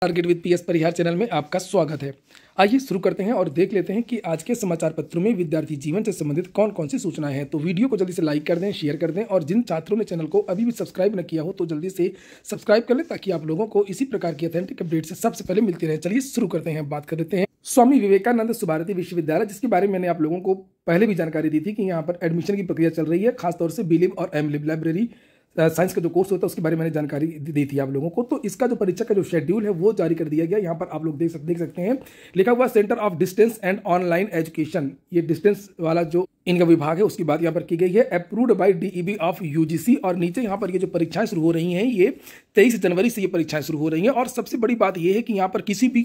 Target with PS Parihar channel में आपका स्वागत है। आइए शुरू करते हैं और देख लेते हैं कि आज के समाचार पत्रों में विद्यार्थी जीवन से संबंधित कौन कौन सी सूचनाएं हैं। तो वीडियो को जल्दी से लाइक कर दें, शेयर कर दें और जिन छात्रों ने चैनल को अभी भी सब्सक्राइब न किया हो तो जल्दी से सब्सक्राइब कर लें ताकि आप लोगों को इसी प्रकार की ऑथेंटिक अपडेट से सबसे पहले मिलती रहे। चलिए शुरू करते हैं। बात कर लेते हैं स्वामी विवेकानंद सुभारती विश्वविद्यालय, जिसके बारे में मैंने आप लोगों को पहले भी जानकारी दी थी कि यहाँ पर एडमिशन की प्रक्रिया चल रही है। खासतौर से बीलिब और एमलिब लाइब्रेरी साइंस का जो कोर्स होता है उसके बारे में मैंने जानकारी दी थी आप लोगों को। तो इसका जो परीक्षा का जो शेड्यूल है वो जारी कर दिया गया। यहाँ पर आप लोग देख सकते हैं लिखा हुआ centre of distance and online education. ये डिस्टेंस वाला जो इनका विभाग है उसकी बात यहाँ पर की गई है। Approved by DEB of UGC. और नीचे यहाँ पर ये जो परीक्षाएं शुरू हो रही हैं ये 23 जनवरी से ये परीक्षाएं शुरू हो रही हैं। और सबसे बड़ी बात ये है कि यहाँ पर किसी भी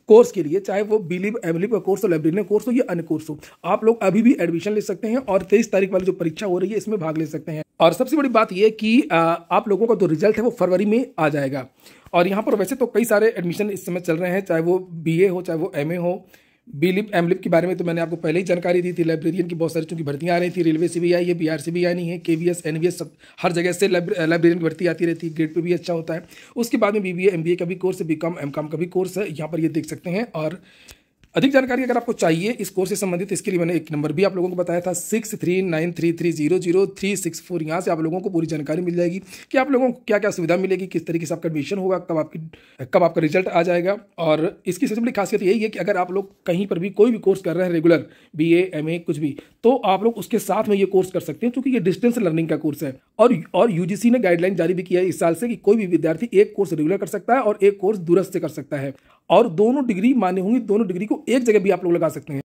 कोर्स के लिए, चाहे वो बीलिब एमलिब का कोर्स हो, लाइब्रेरियन कोर्स हो या अन्य कोर्स हो, आप लोग अभी भी एडमिशन ले सकते हैं और 23 तारीख वाली जो परीक्षा हो रही है इसमें भाग ले सकते हैं। और सबसे बड़ी बात यह कि आप लोगों का जो रिजल्ट है वो फरवरी में आ जाएगा। और यहाँ पर वैसे तो कई सारे एडमिशन इस समय चल रहे हैं, चाहे वो बीए हो, चाहे वो एमए हो। बीलिब एमलिब के बारे में तो मैंने आपको पहले ही जानकारी दी थी। लाइब्रेरियन की बहुत सारी चूंकि भर्तियां आ रही थी, रेलवे से भी आई है, बिहार से भी आई नहीं है, केवीएस एनवीएस सब हर जगह से लाइब्रेरियन की भर्ती आती रहती है। ग्रेड पे भी अच्छा होता है। उसके बाद में बीबीए एमबीए का भी कोर्स है, बीकॉम एमकॉम का भी कोर्स है, यहाँ पर ये देख सकते हैं। और अधिक जानकारी अगर आपको चाहिए इस कोर्स से संबंधित, इसके लिए मैंने एक नंबर भी आप लोगों को बताया था 6393300364। यहाँ से आप लोगों को पूरी जानकारी मिल जाएगी कि आप लोगों को क्या क्या सुविधा मिलेगी, किस तरीके से आपका एडमिशन होगा, कब आपका रिजल्ट आ जाएगा। और इसकी सबसे बड़ी खासियत यही है कि अगर आप लोग कहीं पर भी कोई भी कोर्स कर रहे हैं, रेगुलर बीए एमए कुछ भी, तो आप लोग उसके साथ में ये कोर्स कर सकते हैं क्योंकि ये डिस्टेंस लर्निंग का कोर्स है। और यूजीसी ने गाइडलाइन जारी भी किया है इस साल से कि कोई भी विद्यार्थी एक कोर्स रेगुलर कर सकता है और एक कोर्स दूरस्थ से कर सकता है। और दोनों डिग्री मान्य होंगी, दोनों डिग्री को एक जगह भी आप लोग लगा सकते हैं। एक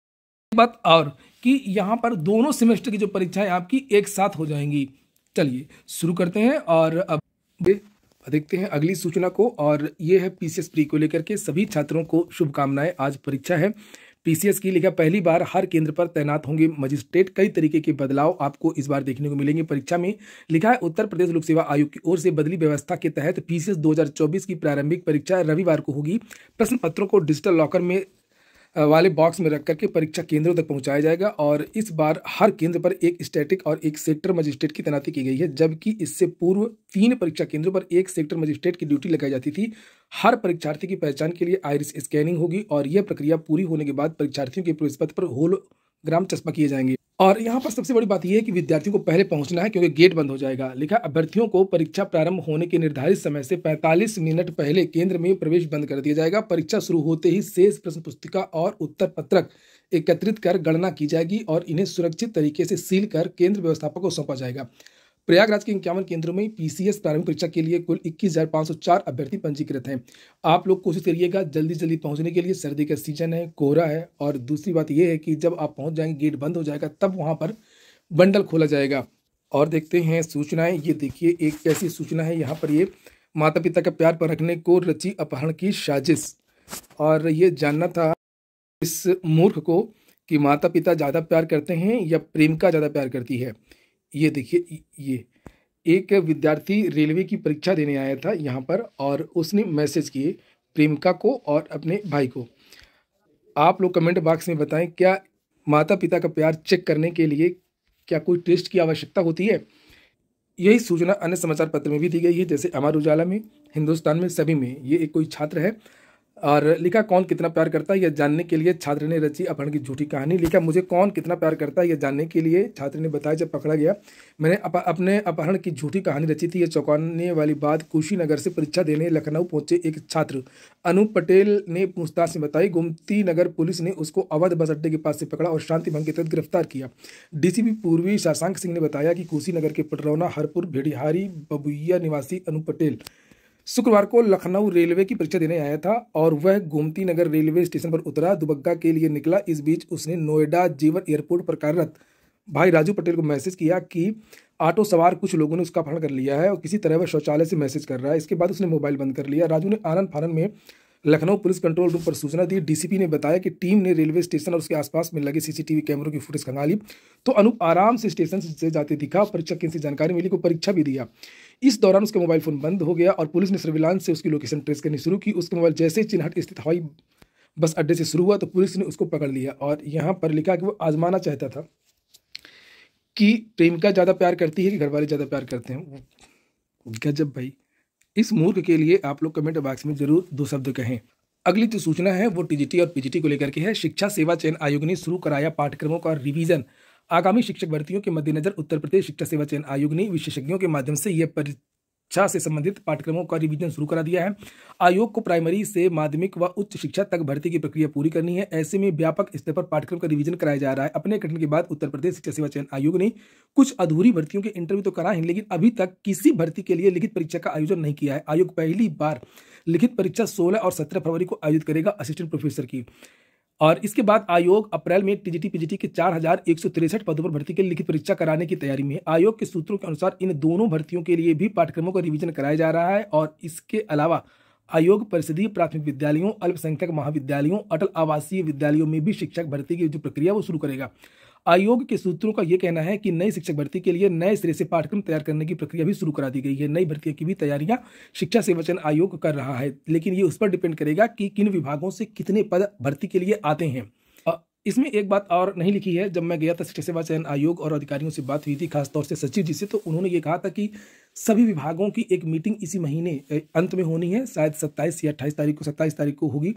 बात और कि यहाँ पर दोनों सेमेस्टर की जो परीक्षाएं आपकी एक साथ हो जाएंगी। चलिए शुरू करते हैं और अब देखते हैं अगली सूचना को। और ये है पीसीएस प्री को लेकर के सभी छात्रों को शुभकामनाएं। आज परीक्षा है पीसीएस की। लिखा पहली बार हर केंद्र पर तैनात होंगे मजिस्ट्रेट। कई तरीके के बदलाव आपको इस बार देखने को मिलेंगे परीक्षा में। लिखा है उत्तर प्रदेश लोक सेवा आयोग की ओर से बदली व्यवस्था के तहत पीसीएस 2024 की प्रारंभिक परीक्षा रविवार को होगी। प्रश्न पत्रों को डिजिटल लॉकर में वाले बॉक्स में रख करके परीक्षा केंद्रों तक पहुंचाया जाएगा। और इस बार हर केंद्र पर एक स्टैटिक और एक सेक्टर मजिस्ट्रेट की तैनाती की गई है, जबकि इससे पूर्व 3 परीक्षा केंद्रों पर एक सेक्टर मजिस्ट्रेट की ड्यूटी लगाई जाती थी। हर परीक्षार्थी की पहचान के लिए आइरिस स्कैनिंग होगी और यह प्रक्रिया पूरी होने के बाद परीक्षार्थियों के प्रवेश पत्र पर होलोग्राम चस्पा किए जाएंगे। और यहाँ पर सबसे बड़ी बात यह है कि विद्यार्थियों को पहले पहुंचना है क्योंकि गेट बंद हो जाएगा। लिखा अभ्यर्थियों को परीक्षा प्रारंभ होने के निर्धारित समय से 45 मिनट पहले केंद्र में प्रवेश बंद कर दिया जाएगा। परीक्षा शुरू होते ही शेष प्रश्न पुस्तिका और उत्तर पत्रक एकत्रित कर गणना की जाएगी और इन्हें सुरक्षित तरीके से सील कर केंद्र व्यवस्थापक को सौंपा जाएगा। प्रयागराज के 51 केंद्रों में पीसीएस प्रारंभिक परीक्षा के लिए कुल 21,504 अभ्यर्थी पंजीकृत हैं। आप लोग कोशिश करिएगा जल्दी पहुंचने के लिए। सर्दी का सीजन है, कोहरा है। और दूसरी बात यह है कि जब आप पहुंच जाएंगे, गेट बंद हो जाएगा, तब वहां पर बंडल खोला जाएगा। और देखते हैं सूचनाएं। ये देखिए एक कैसी सूचना है यहाँ पर। ये माता पिता का प्यार परखने को रची अपहरण की साजिश। और ये जानना था इस मूर्ख को कि माता पिता ज़्यादा प्यार करते हैं या प्रेमिका ज़्यादा प्यार करती है। ये देखिए, ये एक विद्यार्थी रेलवे की परीक्षा देने आया था यहाँ पर और उसने मैसेज किए प्रेमिका को और अपने भाई को। आप लोग कमेंट बॉक्स में बताएं, क्या माता पिता का प्यार चेक करने के लिए क्या कोई टेस्ट की आवश्यकता होती है? यही सूचना अन्य समाचार पत्र में भी दी गई है, जैसे अमर उजाला में, हिंदुस्तान में, सभी में। ये एक कोई छात्र है और लिखा कौन कितना प्यार करता है यह जानने के लिए छात्र ने रची अपहरण की झूठी कहानी। लिखा मुझे कौन कितना प्यार करता है यह जानने के लिए छात्र ने बताया जब पकड़ा गया मैंने अपने अपहरण की झूठी कहानी रची थी। यह चौंकाने वाली बात कुशीनगर से परीक्षा देने लखनऊ पहुंचे एक छात्र अनूप पटेल ने पूछताछ में बताई। गोमती नगर पुलिस ने उसको अवध बस अड्डे के पास से पकड़ा और शांति भंग के तहत गिरफ्तार किया। डीसीपी पूर्वी शशांक सिंह ने बताया कि कुशीनगर के पटरौना हरपुर भेड़िहारी बबुइया निवासी अनूप पटेल शुक्रवार को लखनऊ रेलवे की परीक्षा देने आया था और वह गोमती नगर रेलवे स्टेशन पर उतरा, दुबग्गा के लिए निकला। इस बीच उसने नोएडा जेवर एयरपोर्ट पर कार्यरत भाई राजू पटेल को मैसेज किया कि ऑटो सवार कुछ लोगों ने उसका अपहरण कर लिया है और किसी तरह वह शौचालय से मैसेज कर रहा है। इसके बाद उसने मोबाइल बंद कर लिया। राजू ने आनन फानन में लखनऊ पुलिस कंट्रोल रूम पर सूचना दी। डीसीपी ने बताया कि टीम ने रेलवे स्टेशन और उसके आसपास में लगे सीसीटीवी कैमरों की फुटेज खंगाली तो अनूप आराम से स्टेशन से जाते दिखा। परीक्षा केंद्र से जानकारी मिली को परीक्षा भी दिया। इस दौरान उसका मोबाइल फोन बंद हो गया और पुलिस ने सर्विलांस से उसकी लोकेशन ट्रेस करनी शुरू की। उसका मोबाइल जैसे ही चिन्हट स्थित हवाई बस अड्डे से शुरू हुआ तो पुलिस ने उसको पकड़ लिया। और यहाँ पर लिखा कि वो आजमाना चाहता था कि प्रेमिका ज़्यादा प्यार करती है कि घरवाले ज़्यादा प्यार करते हैं। गजब भाई। इस मूर्ख के लिए आप लोग कमेंट बॉक्स में जरूर 2 शब्द कहें। अगली जो सूचना है वो टीजीटी और पीजीटी को लेकर के है। शिक्षा सेवा चयन आयोग ने शुरू कराया पाठ्यक्रमों का रिवीजन। आगामी शिक्षक भर्तियों के मद्देनजर उत्तर प्रदेश शिक्षा सेवा चयन आयोग ने विशेषज्ञों के माध्यम से यह परीक्षा से संबंधित पाठ्यक्रमों का रिवीजन शुरू करा दिया है। आयोग को प्राइमरी से माध्यमिक व उच्च शिक्षा तक भर्ती की प्रक्रिया पूरी करनी है। ऐसे में व्यापक स्तर पर पाठ्यक्रम का रिवीजन कराया जा रहा है। अपने गठन के बाद उत्तर प्रदेश शिक्षा सेवा चयन आयोग ने कुछ अधूरी भर्तियों के इंटरव्यू तो कराए हैं, लेकिन अभी तक किसी भर्ती के लिए लिखित परीक्षा का आयोजन नहीं किया है। आयोग पहली बार लिखित परीक्षा 16 और 17 फरवरी को आयोजित करेगा असिस्टेंट प्रोफेसर की, और इसके बाद आयोग अप्रैल में टीजीटी पीजीटी के 4163 पदों पर भर्ती के लिए लिखित परीक्षा कराने की तैयारी में है। आयोग के सूत्रों के अनुसार इन दोनों भर्तियों के लिए भी पाठ्यक्रमों का रिवीजन कराया जा रहा है, और इसके अलावा आयोग परिषदीय प्राथमिक विद्यालयों, अल्पसंख्यक महाविद्यालयों, अटल आवासीय विद्यालयों में भी शिक्षक भर्ती की जो प्रक्रिया वो शुरू करेगा। आयोग के सूत्रों का यह कहना है कि नई शिक्षक भर्ती के लिए नए सिरे से पाठ्यक्रम तैयार करने की प्रक्रिया भी शुरू करा दी गई है। नई भर्तियों की भी तैयारियां शिक्षा सेवा चयन आयोग कर रहा है, लेकिन ये उस पर डिपेंड करेगा कि किन विभागों से कितने पद भर्ती के लिए आते हैं। इसमें एक बात और नहीं लिखी है। जब मैं गया था शिक्षा सेवा चयन आयोग और अधिकारियों से बात हुई थी, खासतौर से सचिव जी से, तो उन्होंने ये कहा था कि सभी विभागों की एक मीटिंग इसी महीने अंत में होनी है, शायद 27 या 27 तारीख को होगी,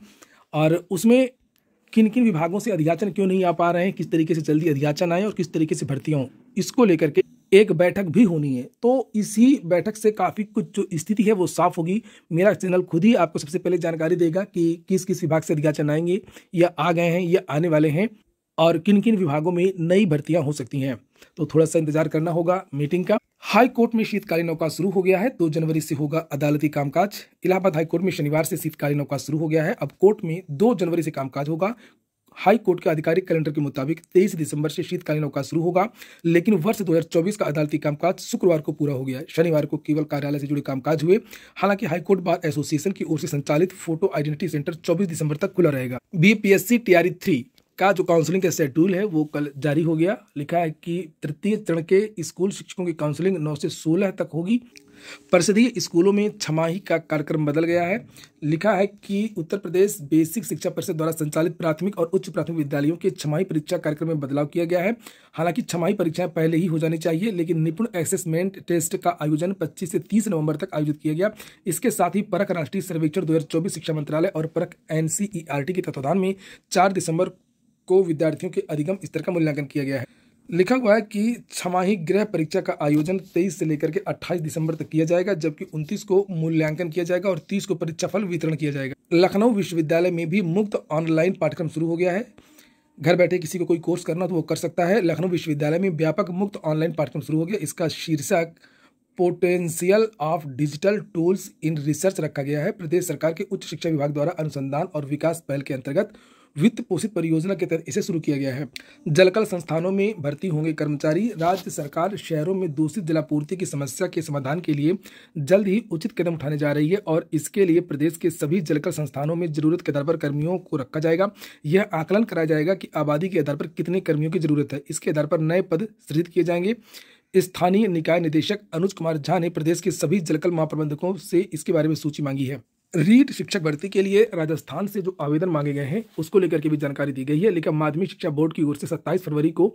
और उसमें किन किन विभागों से अध्याचन क्यों नहीं आ पा रहे हैं, किस तरीके से जल्दी अध्याचन आए और किस तरीके से भर्तियां हों, इसको लेकर के एक बैठक भी होनी है। तो इसी बैठक से काफ़ी कुछ जो स्थिति है वो साफ होगी। मेरा चैनल खुद ही आपको सबसे पहले जानकारी देगा कि किस किस विभाग से अध्याचन आएंगे या आ गए हैं या आने वाले हैं, और किन किन विभागों में नई भर्तियां हो सकती हैं। तो थोड़ा सा इंतजार करना होगा मीटिंग का। हाई कोर्ट में शीतकालीन अवकाश शुरू हो गया है। 2 जनवरी से होगा अदालती कामकाज। इलाहाबाद हाई कोर्ट में शनिवार से शीतकालीन अवकाश शुरू हो गया है। अब कोर्ट में 2 जनवरी से कामकाज होगा। हाई कोर्ट के आधिकारिक कैलेंडर के मुताबिक 23 दिसंबर से शीतकालीन अवकाश शुरू होगा, लेकिन वर्ष 2024 का अदालती कामकाज शुक्रवार को पूरा हो गया है। शनिवार को केवल कार्यालय से जुड़े कामकाज हुए। हालांकि हाईकोर्ट बार एसोसिएशन की ओर से संचालित फोटो आइडेंटिटी सेंटर 24 दिसंबर तक खुला रहेगा। बीपीएससी टीआरई 3 का जो काउंसलिंग का शेड्यूल है वो कल जारी हो गया। लिखा है कि तृतीय चरण के स्कूल शिक्षकों की काउंसलिंग 9 से 16 तक होगी। परिषदीय स्कूलों में छमाही का कार्यक्रम बदल गया है। लिखा है कि उत्तर प्रदेश बेसिक शिक्षा परिषद द्वारा संचालित प्राथमिक और उच्च प्राथमिक विद्यालयों के छमाही परीक्षा कार्यक्रम में बदलाव किया गया है। हालांकि छमाही परीक्षाएं पहले ही हो जानी चाहिए, लेकिन निपुण असेसमेंट टेस्ट का आयोजन 25 से 30 नवंबर तक आयोजित किया गया। इसके साथ ही परख राष्ट्रीय सर्वेक्षण 2024 शिक्षा मंत्रालय और परख एनसीईआरटी के तत्वाधान में 4 दिसंबर को विद्यार्थियों के अधिगम स्तर का मूल्यांकन किया गया है। लिखा हुआ है कि छमाही गृह परीक्षा का आयोजन 23 से लेकर के 28 दिसंबर तक किया जाएगा, जबकि 29 को मूल्यांकन किया जाएगा और 30 को परीक्षाफल वितरण किया जाएगा। लखनऊ विश्वविद्यालय में भी मुफ्त ऑनलाइन पाठ्यक्रम शुरू हो गया है। घर बैठे किसी को कोई कोर्स करना तो वो कर सकता है। लखनऊ विश्वविद्यालय में व्यापक मुफ्त ऑनलाइन पाठ्यक्रम शुरू हो गया। इसका शीर्षक potential of digital tools in research रखा गया है। प्रदेश सरकार के उच्च शिक्षा विभाग द्वारा अनुसंधान और विकास पहल के अंतर्गत वित्त पोषित परियोजना के तहत इसे शुरू किया गया है। जलकल संस्थानों में भर्ती होंगे कर्मचारी। राज्य सरकार शहरों में दूषित जलापूर्ति की समस्या के समाधान के लिए जल्द ही उचित कदम उठाने जा रही है, और इसके लिए प्रदेश के सभी जलकल संस्थानों में जरूरत के आधार पर कर्मियों को रखा जाएगा। यह आकलन कराया जाएगा कि आबादी के आधार पर कितने कर्मियों की जरूरत है। इसके आधार पर नए पद सृजित किए जाएंगे। स्थानीय निकाय निदेशक अनुज कुमार झा ने प्रदेश के सभी जलकल महाप्रबंधकों से इसके बारे में सूची मांगी है। रीट शिक्षक भर्ती के लिए राजस्थान से जो आवेदन मांगे गए हैं उसको लेकर के भी जानकारी दी गई है। लेकिन माध्यमिक शिक्षा बोर्ड की ओर से 27 फरवरी को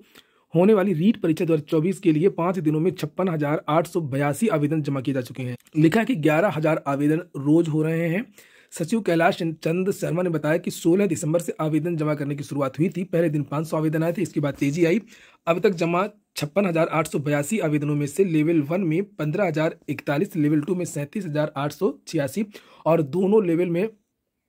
होने वाली रीट परीक्षा 2024 के लिए 5 दिनों में 56,882 आवेदन जमा किए जा चुके हैं। लिखा है कि 11,000 आवेदन रोज हो रहे हैं। सचिव कैलाश चंद शर्मा ने बताया कि 16 दिसंबर से आवेदन जमा करने की शुरुआत हुई थी। पहले दिन 500 आवेदन आए थे, इसके बाद तेजी आई। अब तक जमा 56,882 आवेदनों में से लेवल 1 में 15,041, लेवल 2 में 37,886 और दोनों लेवल में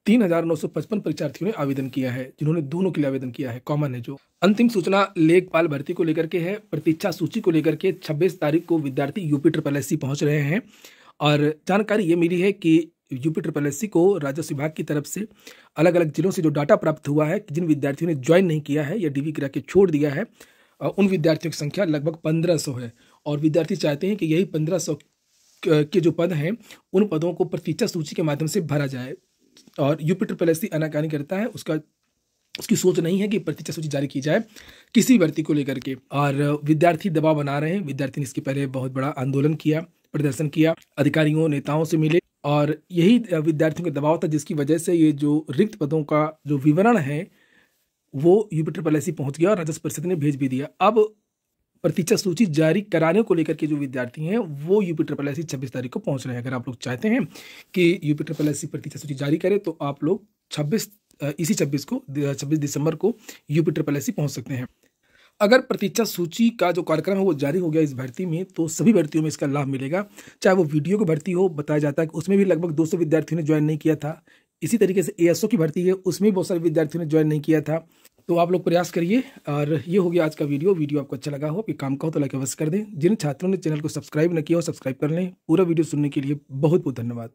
3,955 परीक्षार्थियों ने आवेदन किया है, जिन्होंने दोनों के लिए आवेदन किया है, कॉमन है जो। अंतिम सूचना लेखपाल भर्ती को लेकर के है। प्रतीक्षा सूची को लेकर के 26 तारीख को विद्यार्थी यूपी पहुंच रहे हैं, और जानकारी ये मिली है कि यूपी को राजस्व विभाग की तरफ से अलग अलग जिलों से जो डाटा प्राप्त हुआ है कि जिन विद्यार्थियों ने ज्वाइन नहीं किया है या डीवी गिरा के छोड़ दिया है, उन विद्यार्थियों की संख्या लगभग 1500 है, और विद्यार्थी चाहते हैं कि यही 1500 के जो पद हैं उन पदों को प्रतीक्षा सूची के माध्यम से भरा जाए। और यूपी आनाकानी करता है, उसकी सोच नहीं है कि प्रतीक्षा सूची जारी की जाए किसी भर्ती को लेकर के, और विद्यार्थी दबाव बना रहे हैं। विद्यार्थी ने इसके पहले बहुत बड़ा आंदोलन किया, प्रदर्शन किया, अधिकारियों नेताओं से मिले, और यही विद्यार्थियों का दबाव था जिसकी वजह से ये जो रिक्त पदों का जो विवरण है वो यूपी पहुंच गया और राजस्व परिषद ने भेज भी दिया। अब प्रतीक्षा सूची जारी कराने को लेकर के जो विद्यार्थी हैं वो UPSSC 26 तारीख को पहुंच रहे हैं। अगर आप लोग चाहते हैं कि UPSSC प्रतीक्षा सूची जारी करे तो आप लोग 26 दिसंबर को UPSSC पहुंच सकते हैं। अगर प्रतीक्षा सूची का जो कार्यक्रम है वो जारी हो गया इस भर्ती में, तो सभी भर्तियों में इसका लाभ मिलेगा। चाहे वो वीडियो की भर्ती हो, बताया जाता है कि उसमें भी लगभग 200 विद्यार्थियों ने ज्वाइन नहीं किया था। इसी तरीके से ASO की भर्ती है, उसमें भी बहुत सारे विद्यार्थियों ने ज्वाइन नहीं किया था। तो आप लोग प्रयास करिए। और ये हो गया आज का वीडियो आपको अच्छा लगा हो, कि काम का हो तो लाइक अवश्य कर दें। जिन छात्रों ने चैनल को सब्सक्राइब न किया हो, सब्सक्राइब कर लें। पूरा वीडियो सुनने के लिए बहुत बहुत धन्यवाद।